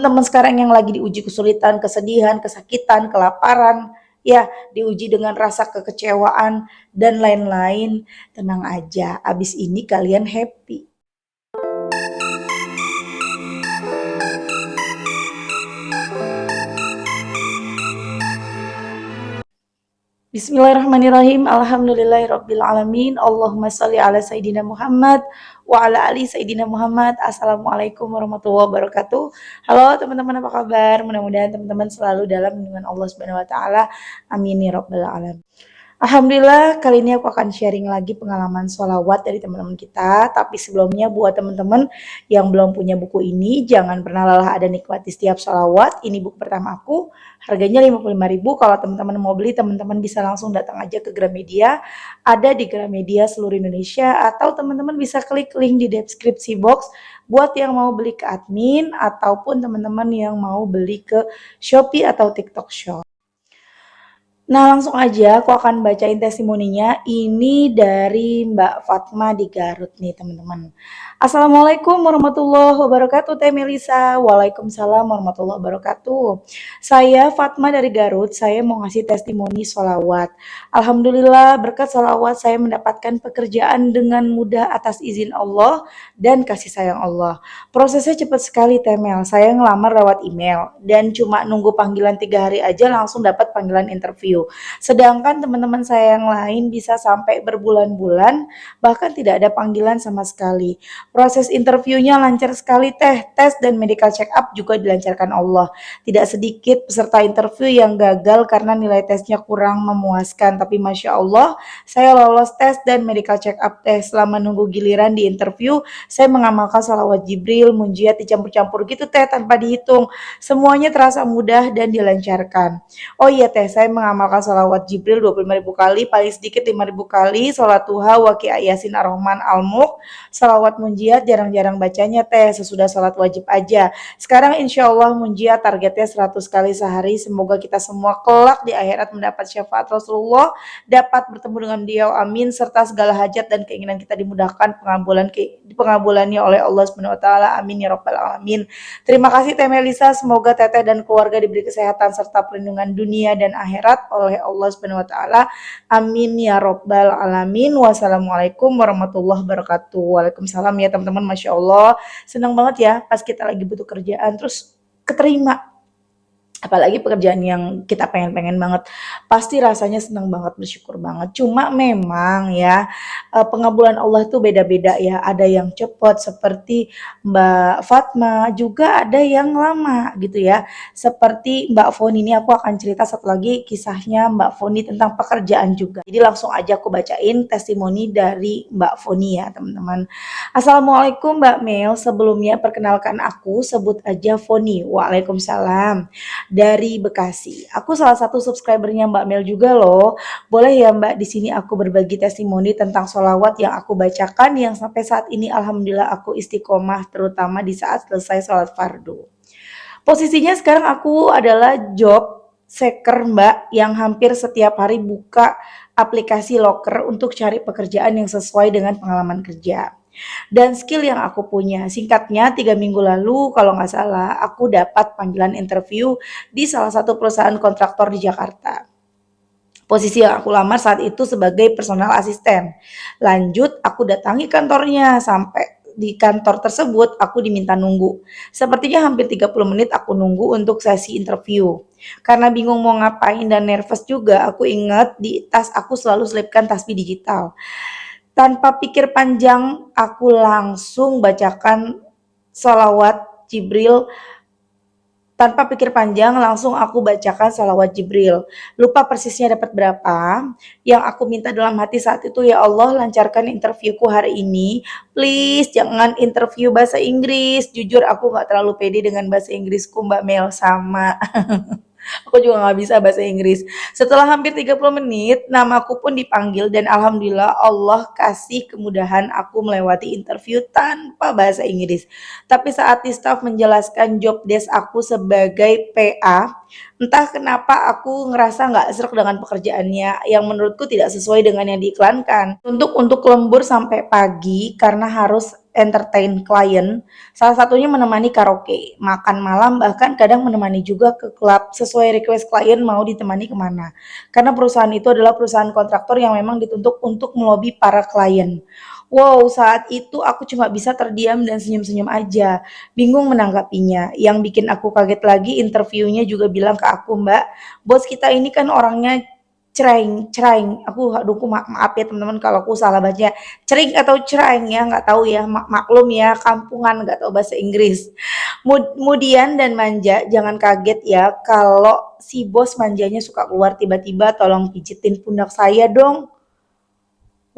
teman-teman sekarang yang lagi diuji kesulitan, kesedihan, kesakitan, kelaparan, ya, diuji dengan rasa kekecewaan dan lain-lain, tenang aja, abis ini kalian happy. Bismillahirrahmanirrahim. Alhamdulillahirrabbilalamin. Allahumma salli ala Sayyidina Muhammad wa ala ali Sayyidina Muhammad. Assalamualaikum warahmatullahi wabarakatuh. Halo teman-teman, apa kabar? Mudah-mudahan teman-teman selalu dalam lindungan Allah Subhanahu wa taala. Amin ya rabbal alamin. Alhamdulillah, kali ini aku akan sharing lagi pengalaman sholawat dari teman-teman kita. Tapi sebelumnya buat teman-teman yang belum punya buku ini, jangan pernah lelah ada nikmati setiap sholawat. Ini buku pertama aku, harganya 55.000. Kalau teman-teman mau beli, teman-teman bisa langsung datang aja ke Gramedia. Ada di Gramedia seluruh Indonesia, atau teman-teman bisa klik link di deskripsi box buat yang mau beli ke admin, ataupun teman-teman yang mau beli ke Shopee atau TikTok Shop. Nah, langsung aja aku akan bacain testimoninya. Ini dari Mbak Fatma di Garut nih, teman-teman. Assalamualaikum warahmatullahi wabarakatuh, Teh Melisa. Waalaikumsalam warahmatullahi wabarakatuh. Saya Fatma dari Garut. Saya mau ngasih testimoni sholawat. Alhamdulillah, berkat sholawat saya mendapatkan pekerjaan dengan mudah atas izin Allah dan kasih sayang Allah. Prosesnya cepat sekali, Teh Mel. Saya ngelamar lewat email dan cuma nunggu panggilan 3 hari aja langsung dapat panggilan interview. Sedangkan teman-teman saya yang lain bisa sampai berbulan-bulan bahkan tidak ada panggilan sama sekali. Proses interviewnya lancar sekali, Teh. Tes dan medical check up juga dilancarkan Allah. Tidak sedikit peserta interview yang gagal karena nilai tesnya kurang memuaskan. Tapi Masya Allah, saya lolos tes dan medical check up, Teh. Selama nunggu giliran di interview, saya mengamalkan salawat Jibril, munjiat dicampur-campur gitu, Teh, tanpa dihitung. Semuanya terasa mudah dan dilancarkan. Oh iya, Teh, saya mengamalkan salawat Jibril 25.000 kali, paling sedikit 5.000 kali, sholat duha, waqiah yasin ar-Rahman al-Mulk, salawat munjiat jarang-jarang bacanya, Teh, sesudah sholat wajib aja. Sekarang insya Allah munjiat targetnya 100 kali sehari. Semoga kita semua kelak di akhirat mendapat syafaat Rasulullah, dapat bertemu dengan beliau, amin, serta segala hajat dan keinginan kita dimudahkan pengabulannya oleh Allah Subhanahu wa taala, amin ya rabbal alamin. Terima kasih, Teh Melisa. Semoga Teteh dan keluarga diberi kesehatan serta perlindungan dunia dan akhirat oleh Allah Subhanahu wa taala. Amin ya rabbal alamin. Wassalamualaikum warahmatullahi wabarakatuh. Waalaikumsalam ya teman-teman. Masya Allah, senang banget ya pas kita lagi butuh kerjaan terus keterima. Apalagi pekerjaan yang kita pengen-pengen banget, pasti rasanya senang banget, bersyukur banget. Cuma memang ya, pengabulan Allah tuh beda-beda ya, ada yang cepat seperti Mbak Fatma, juga ada yang lama gitu ya. Seperti Mbak Foni, ini aku akan cerita satu lagi kisahnya Mbak Foni tentang pekerjaan juga. Jadi langsung aja aku bacain testimoni dari Mbak Foni ya, teman-teman. Assalamualaikum Mbak Mel, sebelumnya perkenalkan aku, sebut aja Foni. Waalaikumsalam. Dari Bekasi. Aku salah satu subscribernya Mbak Mel juga loh. Boleh ya Mbak, di sini aku berbagi testimoni tentang sholawat yang aku bacakan yang sampai saat ini alhamdulillah aku istiqomah, terutama di saat selesai sholat fardu. Posisinya sekarang aku adalah job seeker Mbak, yang hampir setiap hari buka aplikasi loker untuk cari pekerjaan yang sesuai dengan pengalaman kerja dan skill yang aku punya. Singkatnya 3 minggu lalu kalau nggak salah aku dapat panggilan interview di salah satu perusahaan kontraktor di Jakarta. Posisi yang aku lamar saat itu sebagai personal asisten. Lanjut aku datangi kantornya, sampai di kantor tersebut aku diminta nunggu. Sepertinya hampir 30 menit aku nunggu untuk sesi interview. Karena bingung mau ngapain dan nervous juga, aku ingat di tas aku selalu selipkan tasbih digital. Tanpa pikir panjang, aku langsung bacakan sholawat Jibril. Tanpa pikir panjang, langsung aku bacakan sholawat Jibril. Lupa persisnya dapat berapa. Yang aku minta dalam hati saat itu, ya Allah, lancarkan interviewku hari ini. Please, jangan interview bahasa Inggris. Jujur aku gak terlalu pede dengan bahasa Inggrisku, Mbak Mel, sama. Aku juga gak bisa bahasa Inggris. Setelah hampir 30 menit, namaku pun dipanggil dan alhamdulillah Allah kasih kemudahan aku melewati interview tanpa bahasa Inggris. Tapi saat di staff menjelaskan job desk aku sebagai PA, entah kenapa aku ngerasa gak serak dengan pekerjaannya yang menurutku tidak sesuai dengan yang diiklankan. Untuk lembur sampai pagi karena harus entertain klien, salah satunya menemani karaoke, makan malam, bahkan kadang menemani juga ke klub sesuai request klien mau ditemani kemana. Karena perusahaan itu adalah perusahaan kontraktor yang memang dituntut untuk melobi para klien. Wow, saat itu aku cuma bisa terdiam dan senyum-senyum aja, bingung menanggapinya. Yang bikin aku kaget lagi, interviewnya juga bilang ke aku, Mbak, bos kita ini kan orangnya cereng, cereng. Aduh, maaf ya teman-teman kalau aku salah baca. Cering atau cereng ya, nggak tahu ya. Maklum ya, kampungan nggak tahu bahasa Inggris. Kemudian dan manja, jangan kaget ya kalau si bos manjanya suka keluar tiba-tiba, tolong pijitin pundak saya dong.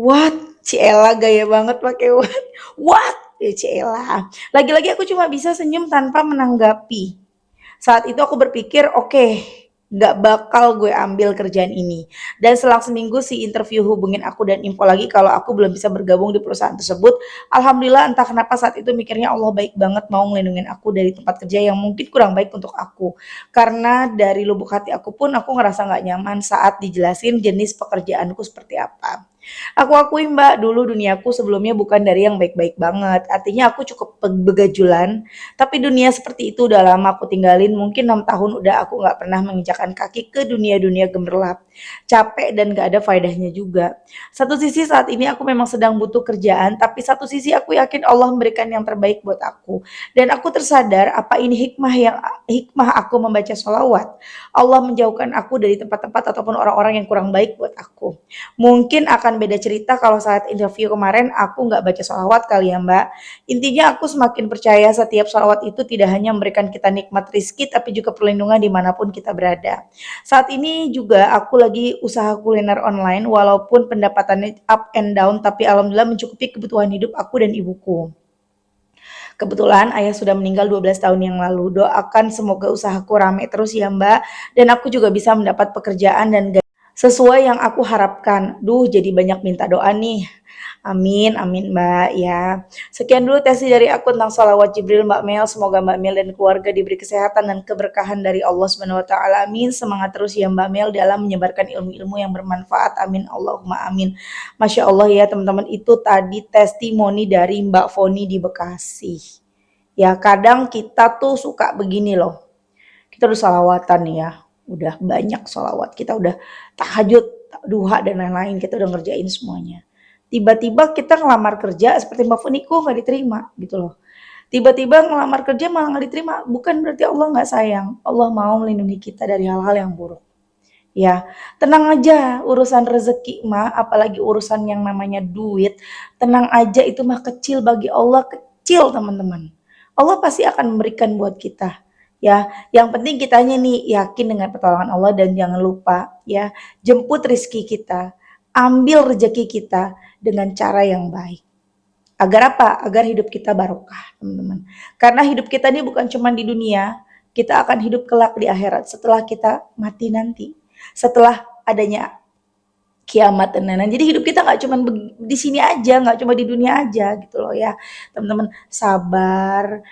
What? Ciela gaya banget pakai what? What? Ya Ciela. Lagi-lagi aku cuma bisa senyum tanpa menanggapi. Saat itu aku berpikir, oke, nggak bakal gue ambil kerjaan ini. Dan selang seminggu si interview hubungin aku dan info lagi kalau aku belum bisa bergabung di perusahaan tersebut. Alhamdulillah entah kenapa saat itu mikirnya Allah baik banget mau ngelindungin aku dari tempat kerja yang mungkin kurang baik untuk aku. Karena dari lubuk hati aku pun aku ngerasa nggak nyaman saat dijelasin jenis pekerjaanku seperti apa. Aku akui Mbak, dulu duniaku sebelumnya bukan dari yang baik-baik banget. Artinya aku cukup begajulan, tapi dunia seperti itu udah lama aku tinggalin. Mungkin 6 tahun udah aku nggak pernah menginjakkan kaki ke dunia-dunia gemerlap. Capek dan nggak ada faedahnya juga. Satu sisi saat ini aku memang sedang butuh kerjaan, tapi satu sisi aku yakin Allah memberikan yang terbaik buat aku. Dan aku tersadar apa ini hikmah aku membaca sholawat. Allah menjauhkan aku dari tempat-tempat ataupun orang-orang yang kurang baik buat aku. Mungkin akan beda cerita kalau saat interview kemarin aku nggak baca sholawat kali ya Mbak. Intinya aku semakin percaya setiap sholawat itu tidak hanya memberikan kita nikmat rizki tapi juga perlindungan dimanapun kita berada. Saat ini juga aku lagi usaha kuliner online walaupun pendapatannya up and down tapi alhamdulillah mencukupi kebutuhan hidup aku dan ibuku. Kebetulan ayah sudah meninggal 12 tahun yang lalu. Doakan semoga usahaku rame terus ya Mbak dan aku juga bisa mendapat pekerjaan dan sesuai yang aku harapkan. Duh, jadi banyak minta doa nih. Amin, amin Mbak ya. Sekian dulu tesis dari aku tentang sholawat Jibril Mbak Mel. Semoga Mbak Mel dan keluarga diberi kesehatan dan keberkahan dari Allah Subhanahu wa taala. Amin. Semangat terus ya Mbak Mel dalam menyebarkan ilmu-ilmu yang bermanfaat. Amin. Allahumma amin. Masya Allah ya teman-teman, itu tadi testimoni dari Mbak Foni di Bekasi. Ya, kadang kita tuh suka begini loh. Kita udah salawatan nih ya, udah banyak salawat, kita udah tahajud, duha dan lain-lain, kita udah ngerjain semuanya. Tiba-tiba kita ngelamar kerja seperti Mbak Funiko nggak diterima gitu loh. Tiba-tiba ngelamar kerja malah nggak diterima, bukan berarti Allah nggak sayang. Allah mau melindungi kita dari hal-hal yang buruk. Ya, tenang aja urusan rezeki mah, apalagi urusan yang namanya duit, tenang aja itu mah kecil bagi Allah, kecil teman-teman. Allah pasti akan memberikan buat kita. Ya, yang penting kitanya nih yakin dengan pertolongan Allah dan jangan lupa ya, jemput rizki kita, ambil rezeki kita dengan cara yang baik. Agar apa? Agar hidup kita barokah, teman-teman. Karena hidup kita ini bukan cuma di dunia, kita akan hidup kelak di akhirat setelah kita mati nanti. Setelah adanya kiamat dan lain-lain. Jadi hidup kita nggak cuma di sini aja, nggak cuma di dunia aja gitu loh ya. Teman-teman sabar,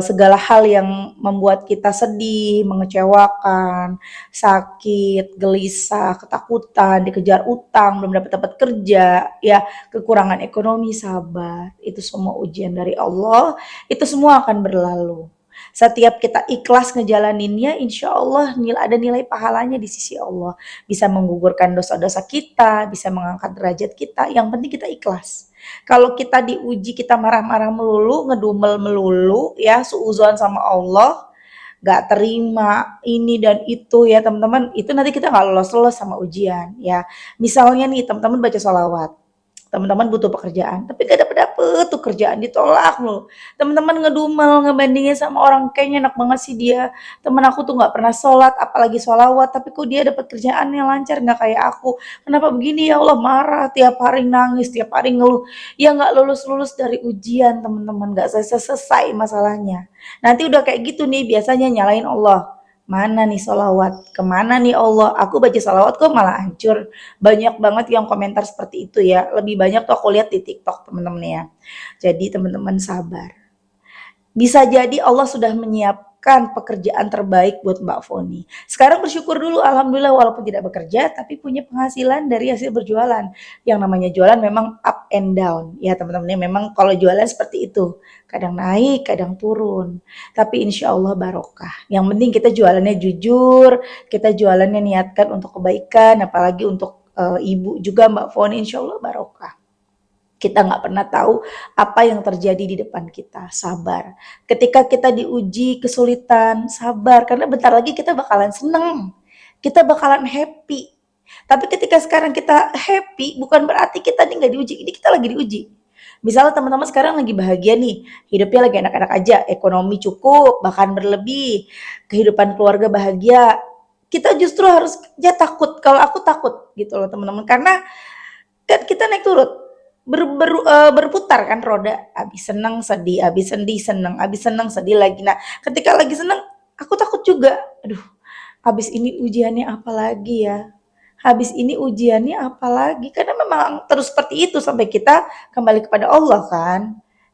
segala hal yang membuat kita sedih, mengecewakan, sakit, gelisah, ketakutan, dikejar utang, belum dapat kerja, ya kekurangan ekonomi, sabar. Itu semua ujian dari Allah, itu semua akan berlalu. Setiap kita ikhlas ngejalaninnya, insya Allah ada nilai pahalanya di sisi Allah. Bisa menggugurkan dosa-dosa kita, bisa mengangkat derajat kita, yang penting kita ikhlas. Kalau kita diuji, kita marah-marah melulu, ngedumel melulu, ya suuzon sama Allah, gak terima ini dan itu ya teman-teman, itu nanti kita gak lolos-lolos sama ujian ya. Misalnya nih teman-teman baca sholawat, teman-teman butuh pekerjaan tapi gak dapet tuh kerjaan, ditolak loh. Teman-teman ngedumel ngebandingin sama orang, kayaknya enak banget sih dia, temen aku tuh nggak pernah sholat apalagi sholawat tapi kok dia dapat kerjaan yang lancar nggak kayak aku, kenapa begini ya Allah, marah tiap hari, nangis tiap hari, ngeluh, ya nggak lulus-lulus dari ujian teman-teman, nggak selesai masalahnya. Nanti udah kayak gitu nih biasanya nyalain Allah, mana nih sholawat, kemana nih Allah, aku baca sholawat kok malah hancur. Banyak banget yang komentar seperti itu ya, lebih banyak tuh aku lihat di TikTok teman-teman ya. Jadi teman-teman sabar, Bisa jadi Allah sudah menyiapkan pekerjaan terbaik buat Mbak Foni. Sekarang bersyukur dulu, alhamdulillah walaupun tidak bekerja, tapi punya penghasilan dari hasil berjualan. Yang namanya jualan memang up and down, ya teman-teman. Memang kalau jualan seperti itu, kadang naik, kadang turun. Tapi insya Allah barokah. Yang penting kita jualannya jujur, kita jualannya niatkan untuk kebaikan, apalagi untuk ibu juga Mbak Foni, insya Allah barokah. Kita nggak pernah tahu apa yang terjadi di depan kita. Sabar. Ketika kita diuji kesulitan, sabar. Karena bentar lagi kita bakalan seneng. Kita bakalan happy. Tapi ketika sekarang kita happy, bukan berarti kita nih nggak diuji. Ini kita lagi diuji. Misalnya teman-teman sekarang lagi bahagia nih, hidupnya lagi enak-enak aja, ekonomi cukup, bahkan berlebih, kehidupan keluarga bahagia. Kita justru harus ya takut. Kalau aku takut gitu loh teman-teman, karena kan kita naik turun berputar kan roda, abis seneng sedih, abis sedih seneng, abis seneng sedih lagi. Nah ketika lagi seneng aku takut juga, aduh habis ini ujiannya apa lagi ya, habis ini ujiannya apa lagi, karena memang terus seperti itu sampai kita kembali kepada Allah kan.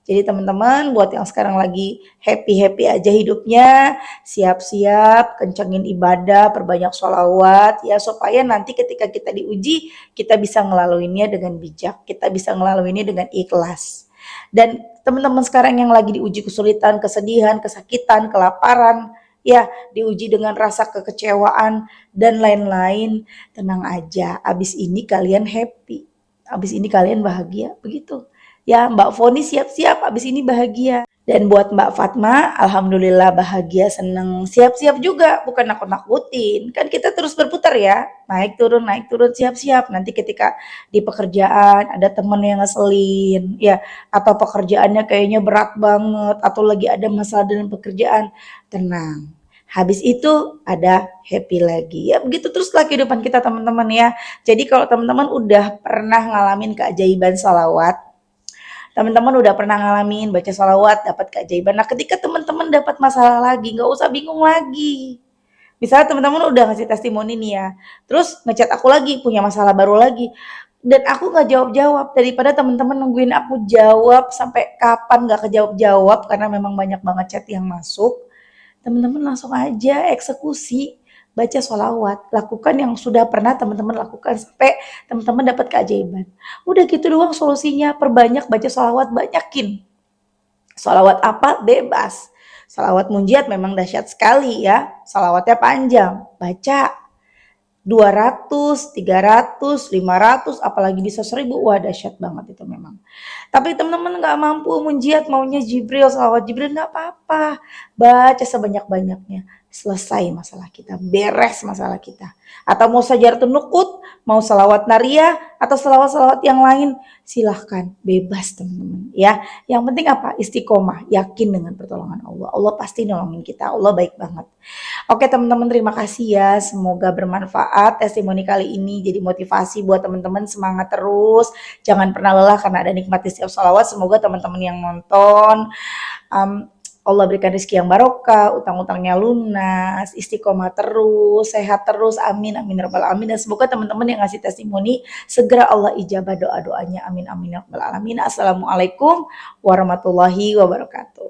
Jadi teman-teman buat yang sekarang lagi happy-happy aja hidupnya, siap-siap kencengin ibadah, perbanyak sholawat ya, supaya nanti ketika kita diuji kita bisa ngelaluinnya dengan bijak, kita bisa ngelaluinnya dengan ikhlas. Dan teman-teman sekarang yang lagi diuji kesulitan, kesedihan, kesakitan, kelaparan, ya diuji dengan rasa kekecewaan dan lain-lain, tenang aja, abis ini kalian happy, abis ini kalian bahagia, begitu. Ya Mbak Foni siap-siap abis ini bahagia. Dan buat Mbak Fatma, alhamdulillah bahagia, seneng, siap-siap juga, bukan nakut-nakutin. Kan kita terus berputar ya, naik turun, siap-siap. Nanti ketika di pekerjaan ada temen yang ngeselin, ya, atau pekerjaannya kayaknya berat banget, atau lagi ada masalah dalam pekerjaan, tenang. Habis itu ada happy lagi. Ya begitu teruslah kehidupan kita teman-teman ya. Jadi kalau teman-teman udah pernah ngalamin keajaiban salawat, teman-teman udah pernah ngalamin baca salawat dapat keajaiban. Nah ketika teman-teman dapat masalah lagi, nggak usah bingung lagi. Misalnya teman-teman udah ngasih testimoni nih ya, terus ngechat aku lagi, punya masalah baru lagi, dan aku nggak jawab-jawab, daripada teman-teman nungguin aku jawab sampai kapan nggak kejawab-jawab karena memang banyak banget chat yang masuk, teman-teman langsung aja eksekusi, baca sholawat, lakukan yang sudah pernah teman-teman lakukan sampai teman-teman dapat keajaiban. Udah gitu doang solusinya, perbanyak baca sholawat, banyakin. Sholawat apa? Bebas. Sholawat munjiat memang dahsyat sekali ya, sholawatnya panjang, baca 200, 300, 500, apalagi bisa 1000, wah dahsyat banget itu memang. Tapi teman-teman nggak mampu munjiat, maunya Jibril, salawat Jibril, nggak apa-apa. Baca sebanyak-banyaknya. Selesai masalah kita, beres masalah kita. Atau mau sajaratun nukut, mau salawat nariyah, atau salawat-salawat yang lain, silahkan, bebas teman-teman. Ya, yang penting apa? Istiqomah, yakin dengan pertolongan Allah. Allah pasti nolongin kita, Allah baik banget. Oke teman-teman, terima kasih ya. Semoga bermanfaat testimoni kali ini, jadi motivasi buat teman-teman, semangat terus. Jangan pernah lelah karena ada nikmati setiap salawat. Semoga teman-teman yang nonton Allah berikan rezeki yang barokah, utang-utangnya lunas, istiqomah terus, sehat terus, amin, amin, rabbal alamin. Dan semoga teman-teman yang ngasih testimoni, segera Allah ijabah doa-doanya, amin, amin, rabbal alamin. Assalamualaikum warahmatullahi wabarakatuh.